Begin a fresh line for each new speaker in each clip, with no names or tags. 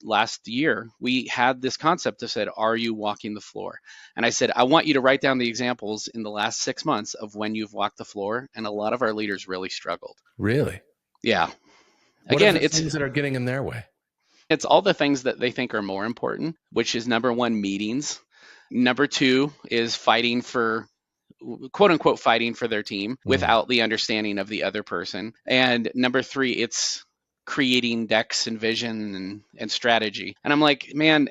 last year, we had this concept that said, are you walking the floor? And I said, I want you to write down the examples in the last 6 months of when you've walked the floor. And a lot of our leaders really struggled.
Really?
Yeah.
What are the things that are getting in their way?
It's all the things that they think are more important, which is number one, meetings. Number two is fighting for, quote unquote, fighting for their team without the understanding of the other person. And number three, it's creating decks and vision and strategy. And I'm like, man,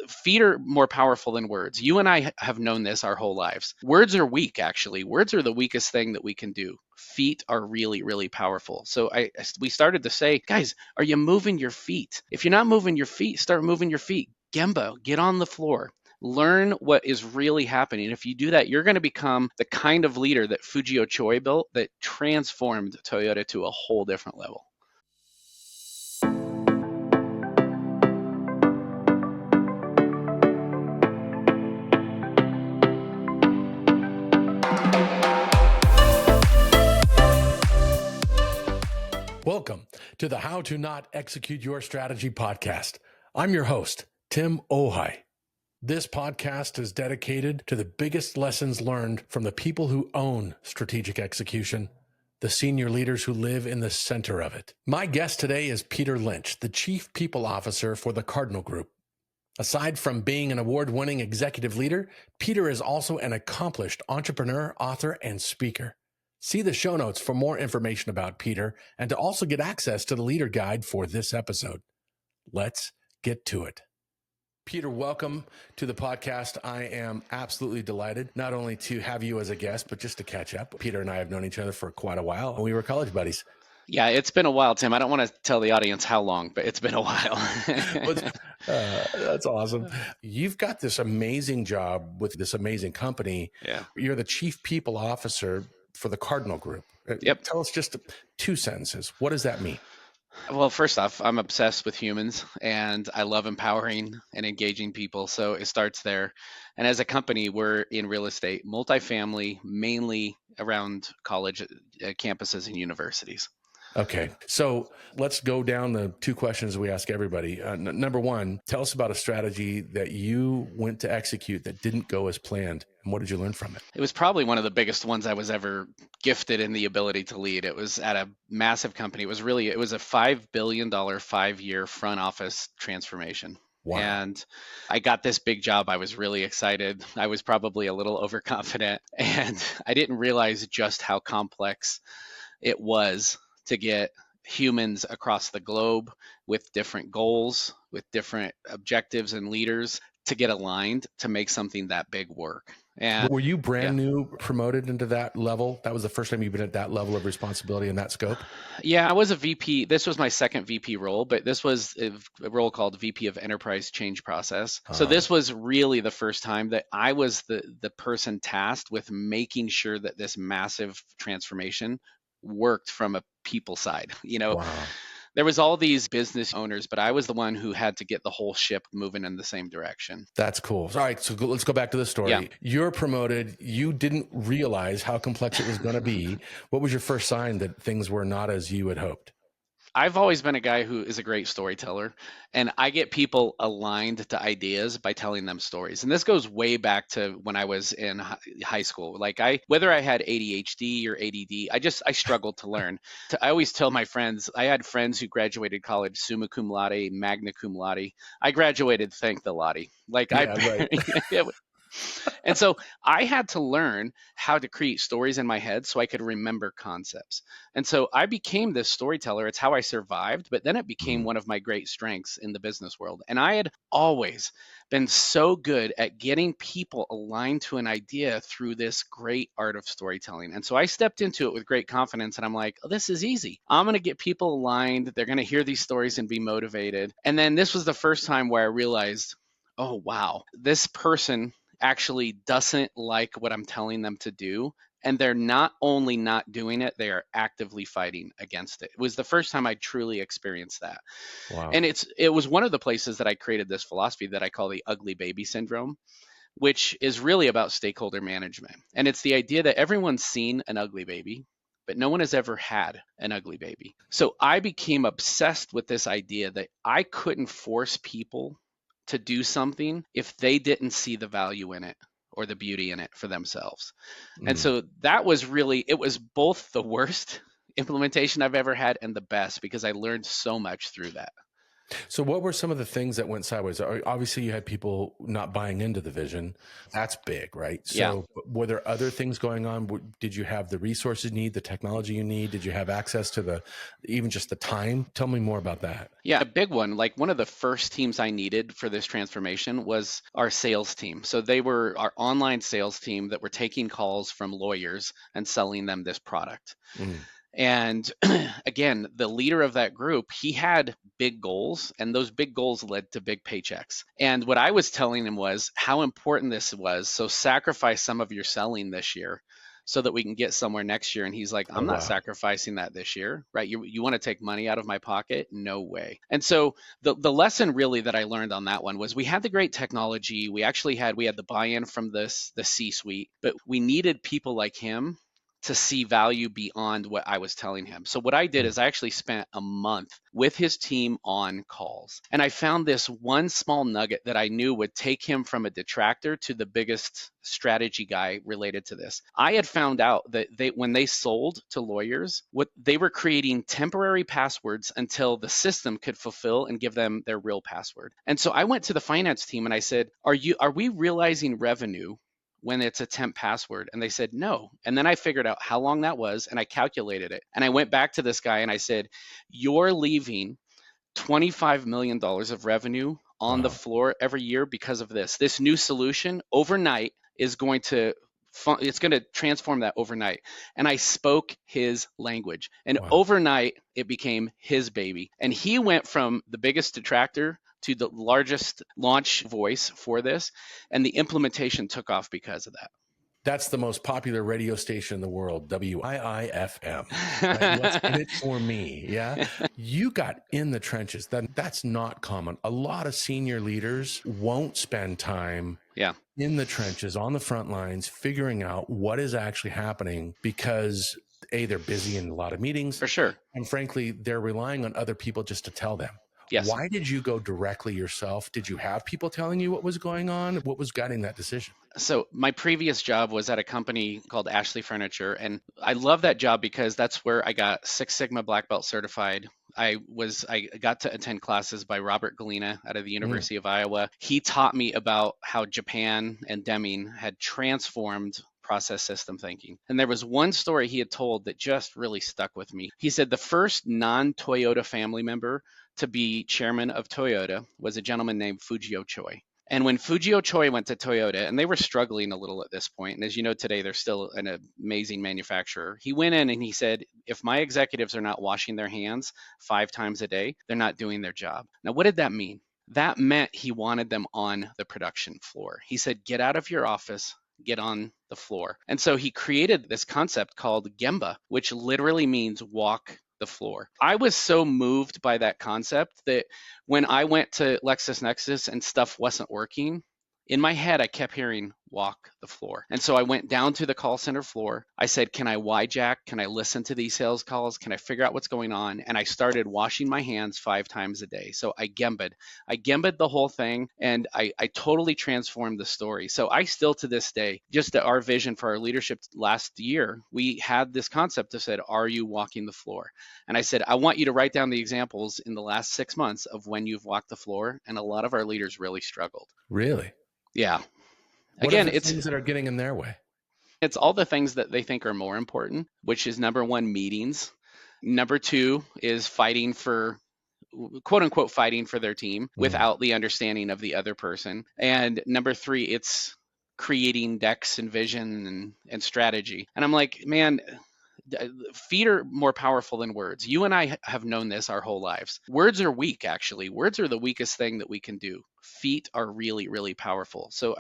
feet are more powerful than words. You and I have known this our whole lives. Words are weak, actually. Words are the weakest thing that we can do. Feet are really, really powerful. So we started to say, guys, are you moving your feet? If you're not moving your feet, start moving your feet. Gemba, get on the floor. Learn what is really happening. If you do that, you're going to become the kind of leader that Fujio Choi built that transformed Toyota to a whole different level.
Welcome to the How to Not Execute Your Strategy podcast. I'm your host, Tim Ohai. This podcast is dedicated to the biggest lessons learned from the people who own strategic execution, the senior leaders who live in the center of it. My guest today is Peter Lynch, the Chief People Officer for the Cardinal Group. Aside from being an award-winning executive leader, Peter is also an accomplished entrepreneur, author, and speaker. See the show notes for more information about Peter and to also get access to the leader guide for this episode. Let's get to it. Peter, welcome to the podcast. I am absolutely delighted not only to have you as a guest, but just to catch up. Peter and I have known each other for quite a while, and we were college buddies.
Yeah, it's been a while, Tim. I don't want to tell the audience how long, but it's been a while.
That's awesome. You've got this amazing job with this amazing company.
Yeah.
You're the Chief People Officer for the Cardinal Group.
Yep.
Tell us just 2 sentences. What does that mean?
Well, first off, I'm obsessed with humans and I love empowering and engaging people. So it starts there. And as a company, we're in real estate, multifamily, mainly around college campuses and universities.
Okay. So let's go down the 2 questions we ask everybody. Number 1, tell us about a strategy that you went to execute that didn't go as planned. And what did you learn from it?
It was probably one of the biggest ones I was ever gifted in the ability to lead. It was at a massive company. It was a $5 billion 5-year front office transformation.
Wow.
And I got this big job. I was really excited. I was probably a little overconfident, and I didn't realize just how complex it was to get humans across the globe with different goals, with different objectives and leaders to get aligned to make something that big work. And
were you brand new promoted into that level? That was the first time you've been at that level of responsibility in that scope?
Yeah, I was a VP. This was my second VP role, but this was a role called VP of Enterprise Change Process. So this was really the first time that I was the person tasked with making sure that this massive transformation worked from a people side.
Wow.
There was all these business owners, but I was the one who had to get the whole ship moving in the same direction.
That's cool. All right, so let's go back to the story.
Yeah.
You're promoted. You didn't realize how complex it was going to be. What was your first sign that things were not as you had hoped?
I've always been a guy who is a great storyteller, and I get people aligned to ideas by telling them stories. And this goes way back to when I was in high school. Like whether I had ADHD or ADD, I struggled to learn. I always tell my friends, I had friends who graduated college summa cum laude, magna cum laude. I graduated, thank the Lottie.
Right.
And so I had to learn how to create stories in my head so I could remember concepts. And so I became this storyteller. It's how I survived, but then it became one of my great strengths in the business world. And I had always been so good at getting people aligned to an idea through this great art of storytelling. And so I stepped into it with great confidence, and I'm like, oh, this is easy. I'm going to get people aligned. They're going to hear these stories and be motivated. And then this was the first time where I realized, oh, wow, this person actually doesn't like what I'm telling them to do. And they're not only not doing it, they are actively fighting against it. It was the first time I truly experienced that.
Wow.
And it was one of the places that I created this philosophy that I call the ugly baby syndrome, which is really about stakeholder management. And it's the idea that everyone's seen an ugly baby. but no one has ever had an ugly baby. So I became obsessed with this idea that I couldn't force people to do something if they didn't see the value in it or the beauty in it for themselves. And
Mm.
so that was really, it was both the worst implementation I've ever had and the best, because I learned so much through that.
So what were some of the things that went sideways? Obviously, you had people not buying into the vision. That's big, right?
Yeah.
So were there other things going on? Did you have the resources you need, the technology you need? Did you have access to even just the time? Tell me more about that.
Yeah, a big one. Like one of the first teams I needed for this transformation was our sales team. So they were our online sales team that were taking calls from lawyers and selling them this product.
Mm.
And again, the leader of that group, he had big goals, and those big goals led to big paychecks. And what I was telling him was how important this was. So sacrifice some of your selling this year so that we can get somewhere next year. And he's like,
Oh,
I'm not
wow.
sacrificing that this year, right? You want to take money out of my pocket? No way. And so the lesson really that I learned on that one was we had the great technology. We had the buy-in from the C-suite, but we needed people like him to see value beyond what I was telling him. So what I did is I actually spent a month with his team on calls. And I found this one small nugget that I knew would take him from a detractor to the biggest strategy guy related to this. I had found out that when they sold to lawyers, what they were creating temporary passwords until the system could fulfill and give them their real password. And so I went to the finance team and I said, are we realizing revenue when it's a temp password? And they said no. And then I figured out how long that was and I calculated it. And I went back to this guy and I said, you're leaving $25 million of revenue on the
Wow.
floor every year because of this. This new solution overnight is going to it's going to transform that overnight. And I spoke his language. And
Wow.
overnight, it became his baby. And he went from the biggest detractor to the largest launch voice for this. And the implementation took off because of that.
That's the most popular radio station in the world, WIIFM. Right? What's in it for me? Yeah. You got in the trenches. That's not common. A lot of senior leaders won't spend time
Yeah.
in the trenches, on the front lines, figuring out what is actually happening because they're busy in a lot of meetings.
For sure.
And frankly, they're relying on other people just to tell them.
Yes.
Why did you go directly yourself? Did you have people telling you what was going on? What was guiding that decision?
So my previous job was at a company called Ashley Furniture, and I love that job because that's where I got Six Sigma Black Belt certified. I got to attend classes by Robert Galena out of the University of Iowa. He taught me about how Japan and Deming had transformed process system thinking. And there was one story he had told that just really stuck with me. He said the first non-Toyota family member to be chairman of Toyota was a gentleman named Fujio Choi. And when Fujio Choi went to Toyota, and they were struggling a little at this point, and as you know today, they're still an amazing manufacturer. He went in and he said, if my executives are not washing their hands 5 times a day, they're not doing their job. Now, what did that mean? That meant he wanted them on the production floor. He said, get out of your office, get on the floor. And so he created this concept called Gemba, which literally means walk the floor. I was so moved by that concept that when I went to LexisNexis and stuff wasn't working, in my head, I kept hearing walk the floor. And so I went down to the call center floor. I said, can I YJack? Can I listen to these sales calls? Can I figure out what's going on? And I started washing my hands 5 times a day. So I Gemba'd the whole thing, and I totally transformed the story. So I still to this day, just our vision for our leadership last year, we had this concept that said, are you walking the floor? And I said, I want you to write down the examples in the last 6 months of when you've walked the floor. And a lot of our leaders really struggled.
Really?
Yeah.
What are the things that are getting in their way?
It's all the things that they think are more important, which is number 1, meetings. Number 2 is fighting for, quote unquote, fighting for their team without the understanding of the other person. And number 3, it's creating decks and vision and strategy. And I'm like, man, feet are more powerful than words. You and I have known this our whole lives. Words are weak, actually. Words are the weakest thing that we can do. Feet are really, really powerful. So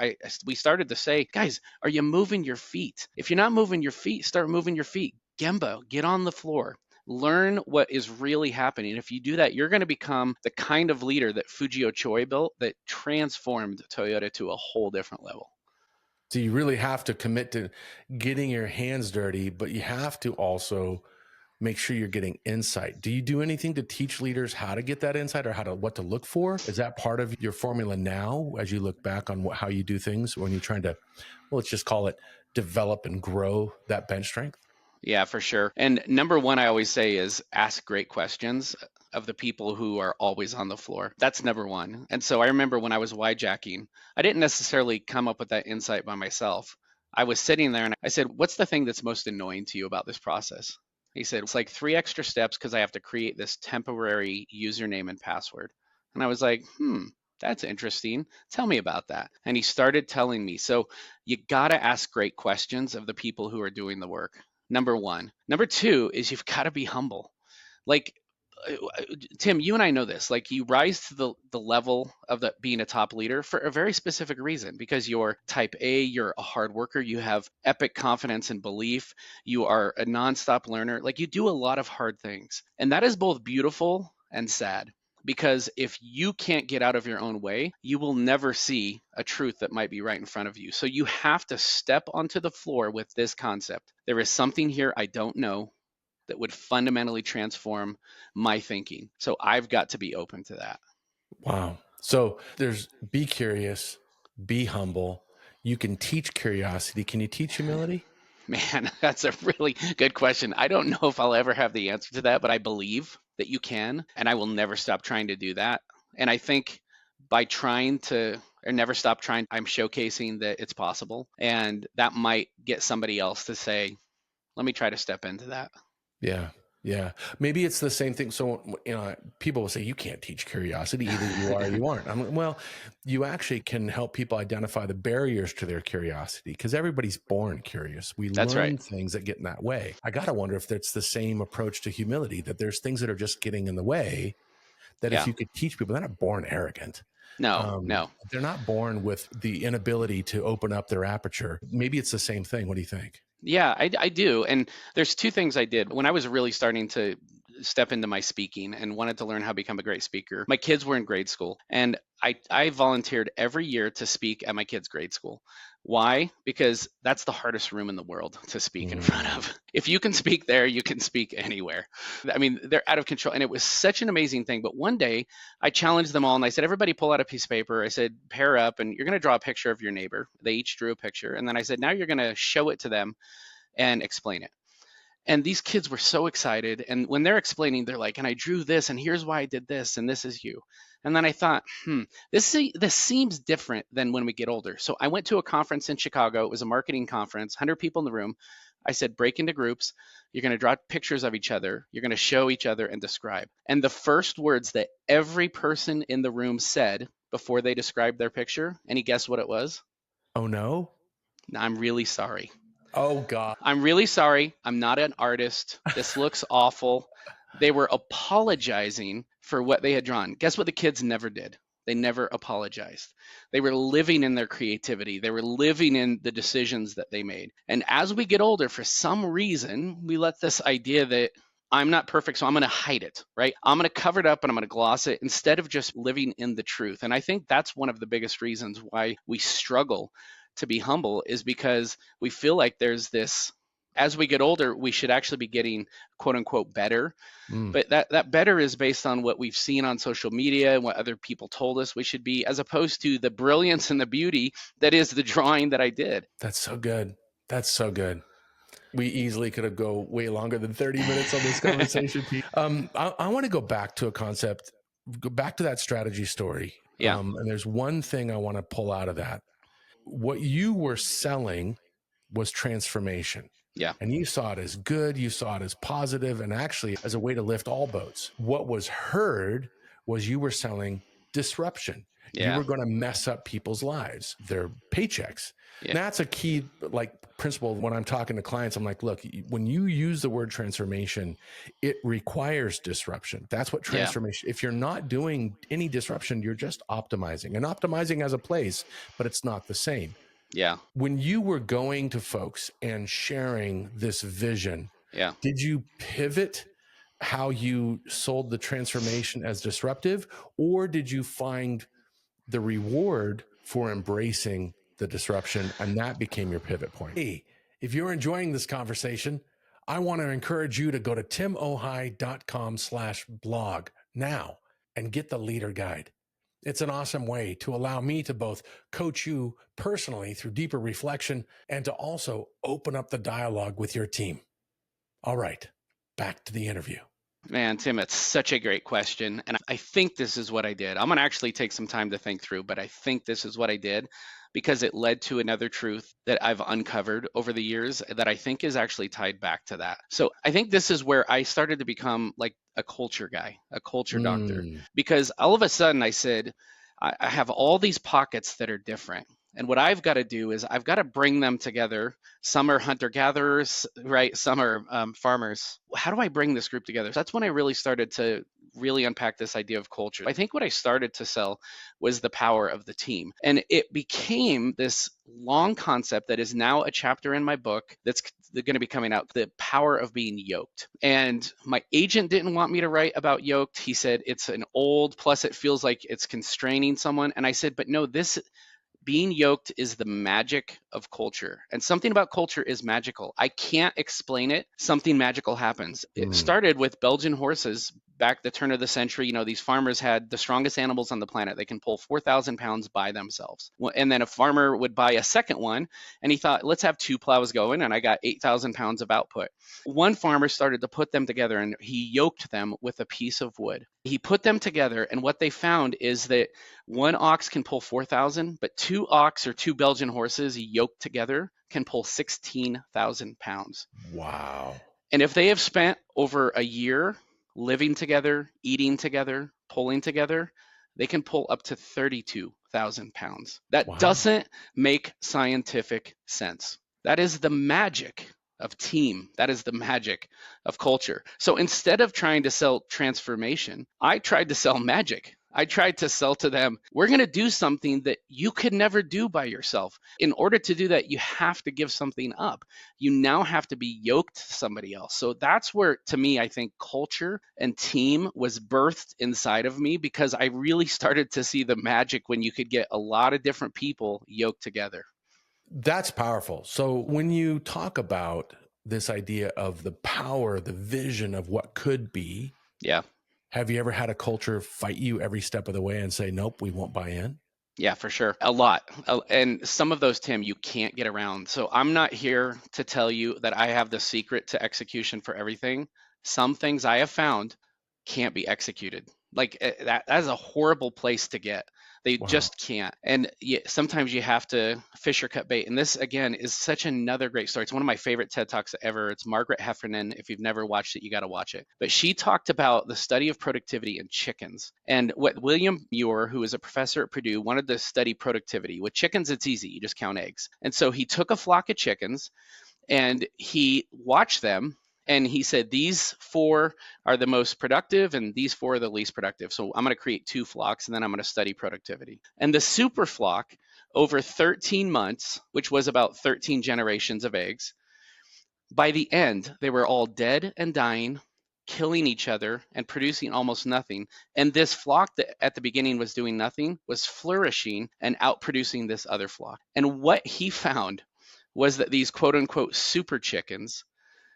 we started to say, guys, are you moving your feet? If you're not moving your feet, start moving your feet. Gemba, get on the floor. Learn what is really happening. If you do that, you're going to become the kind of leader that Fujio Choi built that transformed Toyota to a whole different level.
So you really have to commit to getting your hands dirty, but you have to also make sure you're getting insight. Do you do anything to teach leaders how to get that insight or what to look for? Is that part of your formula now as you look back on how you do things when you're trying to, well, let's just call it develop and grow that bench strength?
Yeah, for sure. And number one, I always say is ask great questions of the people who are always on the floor. That's number one. And so I remember when I was jacking, I didn't necessarily come up with that insight by myself. I was sitting there and I said, "What's the thing that's most annoying to you about this process?" He said, "It's like 3 extra steps because I have to create this temporary username and password." And I was like, that's interesting. Tell me about that. And he started telling me. So you got to ask great questions of the people who are doing the work. Number one. Number two is you've got to be humble. Like, Tim, you and I know this. Like, you rise to the level of being a top leader for a very specific reason, because you're type A, you're a hard worker, you have epic confidence and belief, you are a nonstop learner. Like, you do a lot of hard things. And that is both beautiful and sad. Because if you can't get out of your own way, you will never see a truth that might be right in front of you. So you have to step onto the floor with this concept. There is something here I don't know that would fundamentally transform my thinking. So I've got to be open to that.
Wow. So there's be curious, be humble. You can teach curiosity. Can you teach humility?
Man, that's a really good question. I don't know if I'll ever have the answer to that, but I believe that you can, and I will never stop trying to do that. And I think by trying to, or never stop trying, I'm showcasing that it's possible. And that might get somebody else to say, let me try to step into that.
Yeah. Yeah. Maybe it's the same thing. So, people will say, you can't teach curiosity. Either you are or you aren't. Well, you actually can help people identify the barriers to their curiosity, because everybody's born curious. We
That's
learn
right.
things that get in that way. I got to wonder if that's the same approach to humility, that there's things that are just getting in the way, that if
Yeah.
you could teach people, they're not born arrogant.
No.
They're not born with the inability to open up their aperture. Maybe it's the same thing. What do you think?
Yeah, I do. And there's two things I did when I was really starting to step into my speaking and wanted to learn how to become a great speaker. My kids were in grade school, and I volunteered every year to speak at my kids' grade school. Why? Because that's the hardest room in the world to speak in front of. If you can speak there, you can speak anywhere. I mean, they're out of control. And it was such an amazing thing. But one day I challenged them all and I said, everybody pull out a piece of paper. I said, pair up and you're going to draw a picture of your neighbor. They each drew a picture. And then I said, now you're going to show it to them and explain it. And these kids were so excited. And when they're explaining, they're like, and I drew this, and here's why I did this, and this is you. And then I thought, this seems different than when we get older. So I went to a conference in Chicago. It was a marketing conference, 100 people in the room. I said, break into groups. You're going to draw pictures of each other. You're going to show each other and describe. And the first words that every person in the room said before they described their picture, any guess what it was?
Oh, no.
I'm really sorry.
Oh, God.
I'm really sorry. I'm not an artist. This looks awful. They were apologizing for what they had drawn. Guess what the kids never did? They never apologized. They were living in their creativity. They were living in the decisions that they made. And as we get older, for some reason, we let this idea that I'm not perfect, so I'm going to hide it, right? I'm going to cover it up and I'm going to gloss it instead of just living in the truth. And I think that's one of the biggest reasons why we struggle to be humble, is because we feel like there's this, as we get older, we should actually be getting quote unquote better. But that better is based on what we've seen on social media and what other people told us we should be, as opposed to the brilliance and the beauty that is the drawing that I did.
That's so good. That's so good. We easily could have go way longer than 30 minutes on this conversation. I want to go back to a concept, go back to that strategy story.
Yeah.
And there's one thing I want to pull out of that. What you were selling was transformation.
Yeah.
And you saw it as good, you saw it as positive, and actually as a way to lift all boats. What was heard was you were selling disruption.
Yeah.
You were going to mess up people's lives, their paychecks.
Yeah.
And that's a key principle when I'm talking to clients. I'm like, look, when you use the word transformation, it requires disruption. That's what transformation. If you're not doing any disruption, you're just optimizing, and optimizing has a place, but it's not the same.
Yeah.
When you were going to folks and sharing this vision, did you pivot how you sold the transformation as disruptive, or did you find the reward for embracing the disruption, and that became your pivot point. Hey, if you're enjoying this conversation, I want to encourage you to go to timohai.com/blog now and get the leader guide. It's an awesome way to allow me to both coach you personally through deeper reflection and to also open up the dialogue with your team. All right, back to the interview.
Man, Tim, it's such a great question. And I think this is what I did. I'm going to actually take some time to think through, but I think this is what I did because it led to another truth that I've uncovered over the years that I think is actually tied back to that. So I think this is where I started to become like a culture guy, a culture doctor, because all of a sudden I said, I have all these pockets that are different. And what I've got to do is I've got to bring them together. Some are hunter-gatherers, right? Some are farmers. How do I bring this group together? So that's when I really started to really unpack this idea of culture. I think what I started to sell was the power of the team. And it became this long concept that is now a chapter in my book that's going to be coming out, the power of being yoked. And my agent didn't want me to write about yoked. He said, it's an old, plus it feels like it's constraining someone. And I said, but no, this being yoked is the magic of culture. And something about culture is magical. I can't explain it. Something magical happens. It started with Belgian horses back the turn of the century. You know, these farmers had the strongest animals on the planet. They can pull 4,000 pounds by themselves. And then a farmer would buy a second one and he thought, let's have 2 plows going. And I got 8,000 pounds of output. One farmer started to put them together and he yoked them with a piece of wood. He put them together. And what they found is that one ox can pull 4,000, but 2 ox or 2 Belgian horses yoked together can pull 16,000 pounds.
Wow.
And if they have spent over a year living together, eating together, pulling together, they can pull up to 32,000 pounds. That doesn't make scientific sense. That is the magic of team. That is the magic of culture. So instead of trying to sell transformation, I tried to sell magic. I tried to sell to them, we're going to do something that you could never do by yourself. In order to do that, you have to give something up. You now have to be yoked to somebody else. So that's where, to me, I think culture and team was birthed inside of me because I really started to see the magic when you could get a lot of different people yoked together.
That's powerful. So when you talk about this idea of the power, the vision of what could be, have you ever had a culture fight you every step of the way and say, nope, we won't buy in?
Yeah, for sure. A lot. And some of those, Tim, you can't get around. So I'm not here to tell you that I have the secret to execution for everything. Some things I have found can't be executed. Like that is a horrible place to get. They just can't. And sometimes you have to fish or cut bait. And this, again, is such another great story. It's one of my favorite TED Talks ever. It's Margaret Heffernan. If you've never watched it, you got to watch it. But she talked about the study of productivity in chickens. And what William Muir, who is a professor at Purdue, wanted to study productivity. With chickens, it's easy. You just count eggs. And so he took a flock of chickens and he watched them. And he said, these 4 are the most productive and these 4 are the least productive. So I'm going to create 2 flocks and then I'm going to study productivity. And the super flock, over 13 months, which was about 13 generations of eggs, by the end, they were all dead and dying, killing each other and producing almost nothing. And this flock that at the beginning was doing nothing was flourishing and outproducing this other flock. And what he found was that these quote unquote super chickens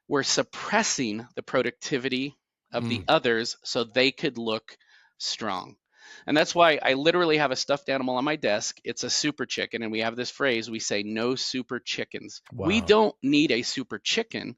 were suppressing the productivity of the others so they could look strong. And that's why I literally have a stuffed animal on my desk. It's a super chicken. And we have this phrase, we say, no super chickens. Wow. We don't need a super chicken.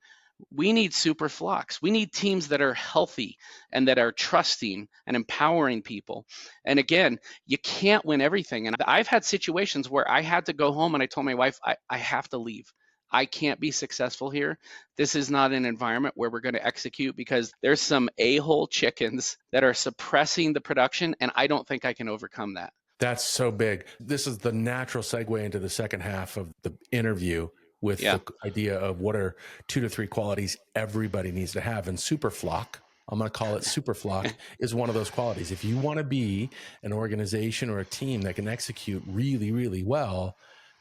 We need super flocks. We need teams that are healthy and that are trusting and empowering people. And again, you can't win everything. And I've had situations where I had to go home and I told my wife, I have to leave. I can't be successful here. This is not an environment where we're going to execute because there's some a-hole chickens that are suppressing the production, and I don't think I can overcome that.
That's so big. This is the natural segue into the second half of the interview with the idea of what are 2 to 3 qualities everybody needs to have. And Superflock, I'm going to call it Superflock, is one of those qualities. If you want to be an organization or a team that can execute really, really well,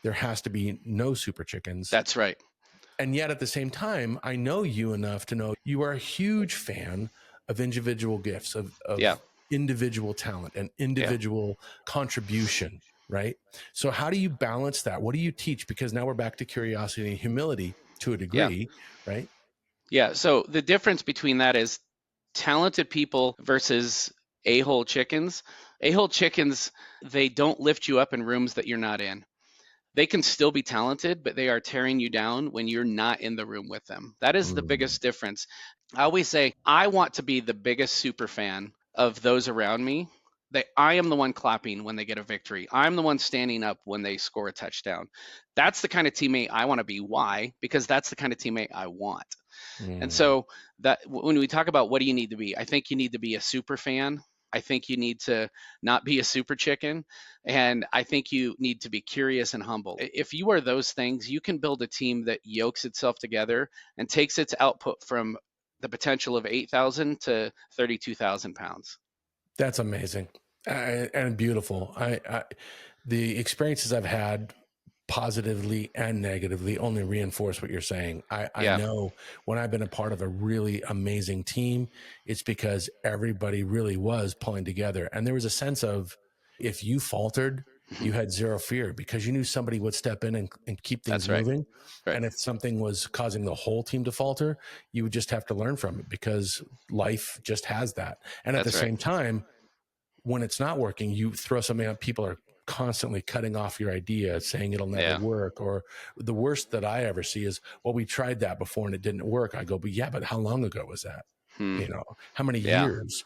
there has to be no super chickens.
That's right.
And yet at the same time, I know you enough to know you are a huge fan of individual gifts, of individual talent and individual contribution. right? So how do you balance that? What do you teach? Because now we're back to curiosity and humility to a
Yeah.
degree, right?
Yeah. So the difference between that is talented people versus a-hole chickens. A-hole chickens, they don't lift you up in rooms that you're not in. They can still be talented, but they are tearing you down when you're not in the room with them. That is the
Mm,
biggest difference. I always say, I want to be the biggest super fan of those around me. That I am the one clapping when they get a victory. I'm the one standing up when they score a touchdown. That's the kind of teammate I want to be. Why? Because that's the kind of teammate I want. And
mm.
so that when we talk about what do you need to be, I think you need to be a super fan. I think you need to not be a super chicken. And I think you need to be curious and humble. If you are those things, you can build a team that yokes itself together and takes its output from the potential of 8,000 to 32,000 pounds.
That's amazing and beautiful. The experiences I've had, positively and negatively, only reinforce what you're saying. I
Yeah,
know when I've been a part of a really amazing team, it's because everybody really was pulling together. And there was a sense of, if you faltered, you had zero fear because you knew somebody would step in and keep things
that's right.
moving.
Right.
And if something was causing the whole team to falter, you would just have to learn from it because life just has that. And at the
That's right.
same time, when it's not working, you throw something out, people are constantly cutting off your idea, saying it'll never
Yeah.
work. Or the worst that I ever see is, well, we tried that before and it didn't work. I go, but yeah, but how long ago was that?
Hmm.
How many
Yeah.
years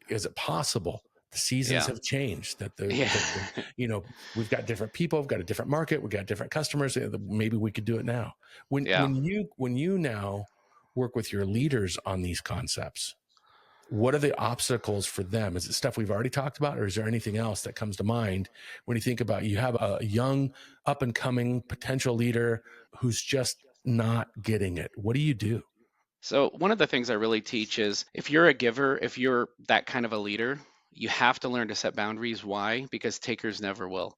is it possible? The seasons
Yeah.
have changed, that
Yeah.
we've got different people, we've got a different market, we've got different customers. Maybe we could do it now. When,
Yeah.
when you now work with your leaders on these concepts, what are the obstacles for them? Is it stuff we've already talked about, or is there anything else that comes to mind when you think about, you have a young up and coming potential leader who's just not getting it? What do you do?
So, one of the things I really teach is if you're a giver, if you're that kind of a leader, you have to learn to set boundaries. Why? Because takers never will.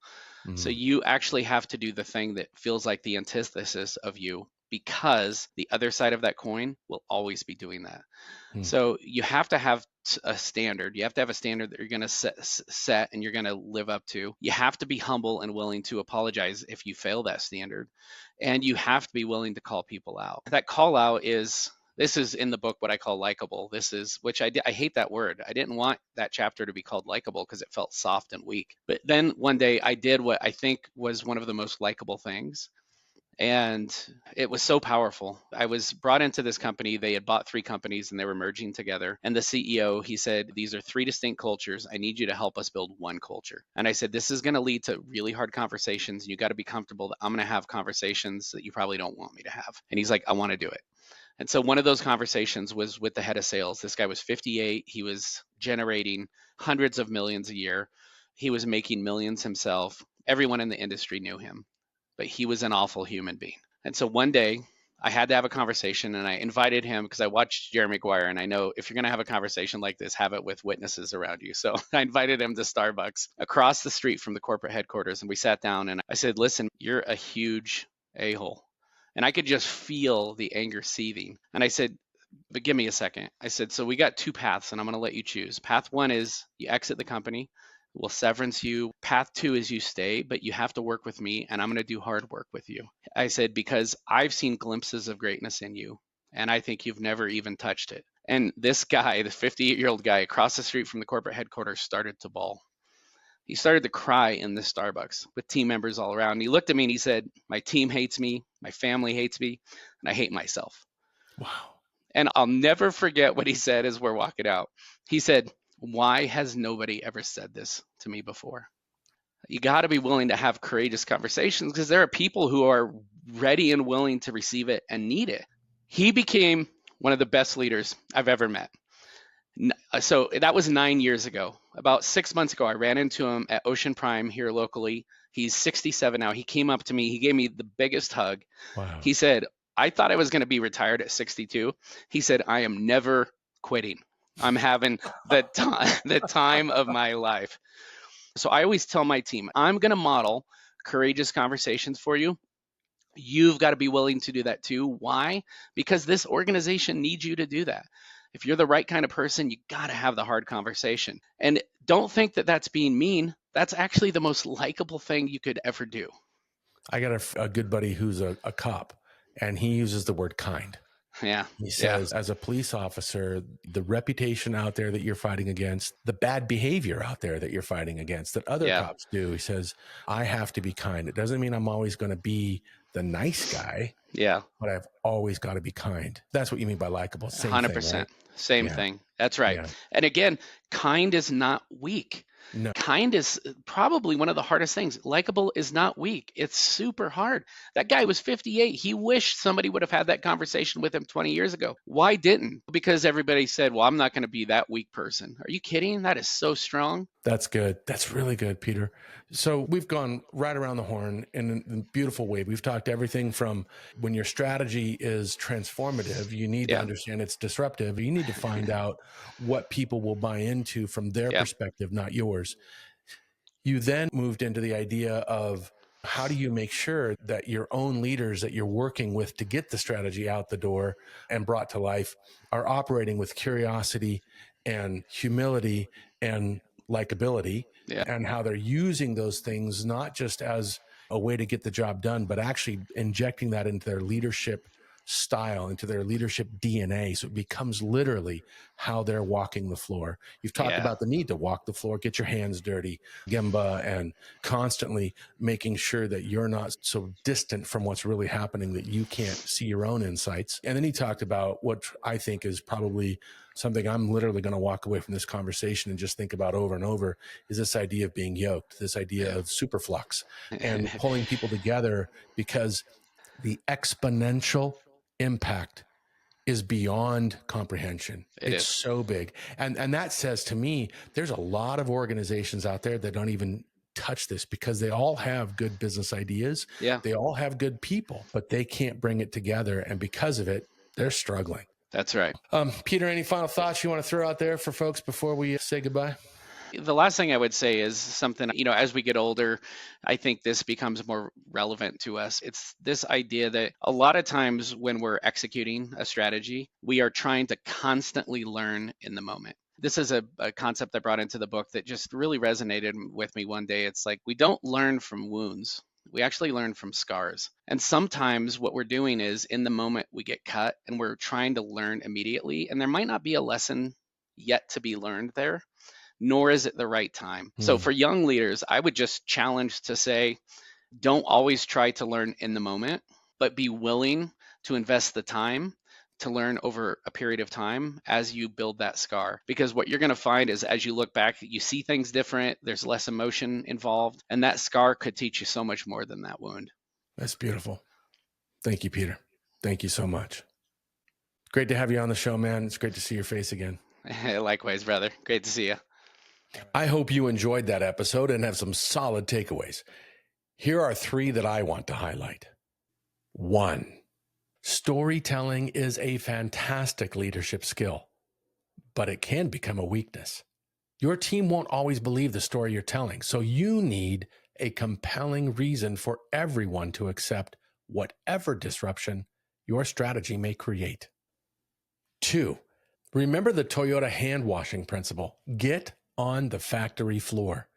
So,
Mm,
you actually have to do the thing that feels like the antithesis of you because the other side of that coin will always be doing that.
mm,
So, you have to have a standard. You have to have a standard that you're going to set and you're going to live up to. You have to be humble and willing to apologize if you fail that standard. And you have to be willing to call people out. That call out is this is in the book what I call likable. This is which I hate that word. I didn't want that chapter to be called likable because it felt soft and weak. But then one day I did what I think was one of the most likable things. And it was so powerful. I was brought into this company. They had bought three companies and they were merging together. And the CEO, he said, these are three distinct cultures. I need you to help us build one culture. And I said, this is going to lead to really hard conversations. And you got to be comfortable that I'm going to have conversations that you probably don't want me to have. And he's like, I want to do it. And so one of those conversations was with the head of sales. This guy was 58. He was generating hundreds of millions a year. He was making millions himself. Everyone in the industry knew him, but he was an awful human being. And so one day I had to have a conversation and I invited him because I watched Jerry Maguire and I know if you're going to have a conversation like this, have it with witnesses around you. So I invited him to Starbucks across the street from the corporate headquarters and we sat down and I said, listen, you're a huge a-hole. And I could just feel the anger seething. And I said, but give me a second. I said, so we got two paths and I'm going to let you choose. Path one is you exit the company. We'll severance you. Path two is you stay, but you have to work with me and I'm going to do hard work with you. I said, because I've seen glimpses of greatness in you and I think you've never even touched it. And this guy, the 58-year-old guy across the street from the corporate headquarters, started to bawl. He started to cry in the Starbucks with team members all around. And he looked at me and he said, my team hates me, my family hates me, and I hate myself.
wow.
And I'll never forget what he said as we're walking out. He said, why has nobody ever said this to me before? You got to be willing to have courageous conversations because there are people who are ready and willing to receive it and need it. He became one of the best leaders I've ever met. So that was 9 years ago. About 6 months ago, I ran into him at Ocean Prime here locally. He's 67 now. He came up to me. He gave me the biggest hug.
Wow.
He said, I thought I was going to be retired at 62. He said, I am never quitting. I'm having the time of my life. So I always tell my team, I'm going to model courageous conversations for you. You've got to be willing to do that too. Why? Because this organization needs you to do that. If you're the right kind of person, you got to have the hard conversation. And don't think that that's being mean. That's actually the most likable thing you could ever do.
I got a good buddy who's a cop, and he uses the word kind.
Yeah.
He says, as a police officer, the reputation out there that you're fighting against, the bad behavior out there that you're fighting against that other cops do, he says, I have to be kind. It doesn't mean I'm always going to be the nice guy.
Yeah.
But I've always got to be kind. That's what you mean by likable. Same
100%.
thing, right?
Same thing. That's right. Yeah. And again, kind is not weak. No. Kind is probably one of the hardest things. Likable is not weak. It's super hard. That guy was 58. He wished somebody would have had that conversation with him 20 years ago. Why didn't? Because everybody said, well, I'm not going to be that weak person. Are you kidding? That is so strong.
That's good. That's really good, Peter. So we've gone right around the horn in a beautiful way. We've talked everything from when your strategy is transformative, you need to understand it's disruptive. You need to find out what people will buy into from their perspective, not yours. You then moved into the idea of how do you make sure that your own leaders that you're working with to get the strategy out the door and brought to life are operating with curiosity and humility and likability, and how they're using those things not just as a way to get the job done, but actually injecting that into their leadership style, into their leadership DNA. So it becomes literally how they're walking the floor. You've talked about the need to walk the floor, get your hands dirty, Gemba, and constantly making sure that you're not so distant from what's really happening that you can't see your own insights. And then he talked about what I think is probably something I'm literally going to walk away from this conversation and just think about over and over, is this idea of being yoked, this idea of superflux and pulling people together, because the exponential impact is beyond comprehension. It's so big. And that says to me, there's a lot of organizations out there that don't even touch this because they all have good business ideas. Yeah. They all have good people, but they can't bring it together. And because of it, they're struggling.
That's right.
Peter, any final thoughts you want to throw out there for folks before we say goodbye?
The last thing I would say is something, as we get older, I think this becomes more relevant to us. It's this idea that a lot of times when we're executing a strategy, we are trying to constantly learn in the moment. This is a concept I brought into the book that just really resonated with me one day. It's like, we don't learn from wounds. We actually learn from scars. And sometimes what we're doing is in the moment we get cut and we're trying to learn immediately. And there might not be a lesson yet to be learned there, nor is it the right time. So for young leaders, I would just challenge to say, don't always try to learn in the moment, but be willing to invest the time to learn over a period of time as you build that scar. Because what you're going to find is as you look back, you see things different, there's less emotion involved, and that scar could teach you so much more than that wound.
That's beautiful. Thank you, Peter. Thank you so much. Great to have you on the show, man. It's great to see your face again.
Likewise, brother. Great to see you.
I hope you enjoyed that episode and have some solid takeaways. Here are 3 that I want to highlight. 1, storytelling is a fantastic leadership skill, but it can become a weakness. Your team won't always believe the story you're telling, so you need a compelling reason for everyone to accept whatever disruption your strategy may create. 2, remember the Toyota hand washing principle. Get on the factory floor.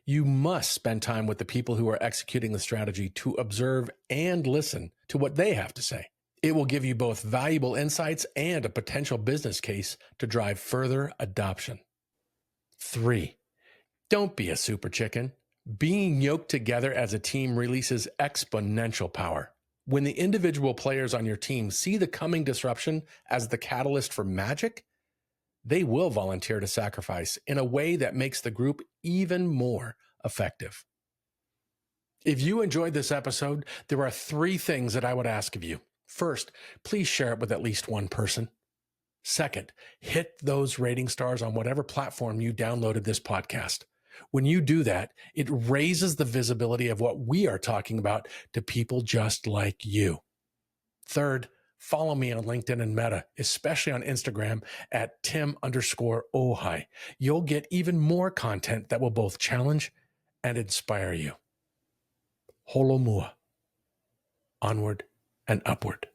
You must spend time with the people who are executing the strategy to observe and listen to what they have to say. It will give you both valuable insights and a potential business case to drive further adoption. 3, don't be a super chicken. Being yoked together as a team releases exponential power. When the individual players on your team see the coming disruption as the catalyst for magic, they will volunteer to sacrifice in a way that makes the group even more effective. If you enjoyed this episode, there are 3 things that I would ask of you. First, please share it with at least one person. Second, hit those rating stars on whatever platform you downloaded this podcast. When you do that, it raises the visibility of what we are talking about to people just like you. Third, follow me on LinkedIn and Meta, especially on Instagram at Tim_Ohai. You'll get even more content that will both challenge and inspire you. Holomua. Onward and upward.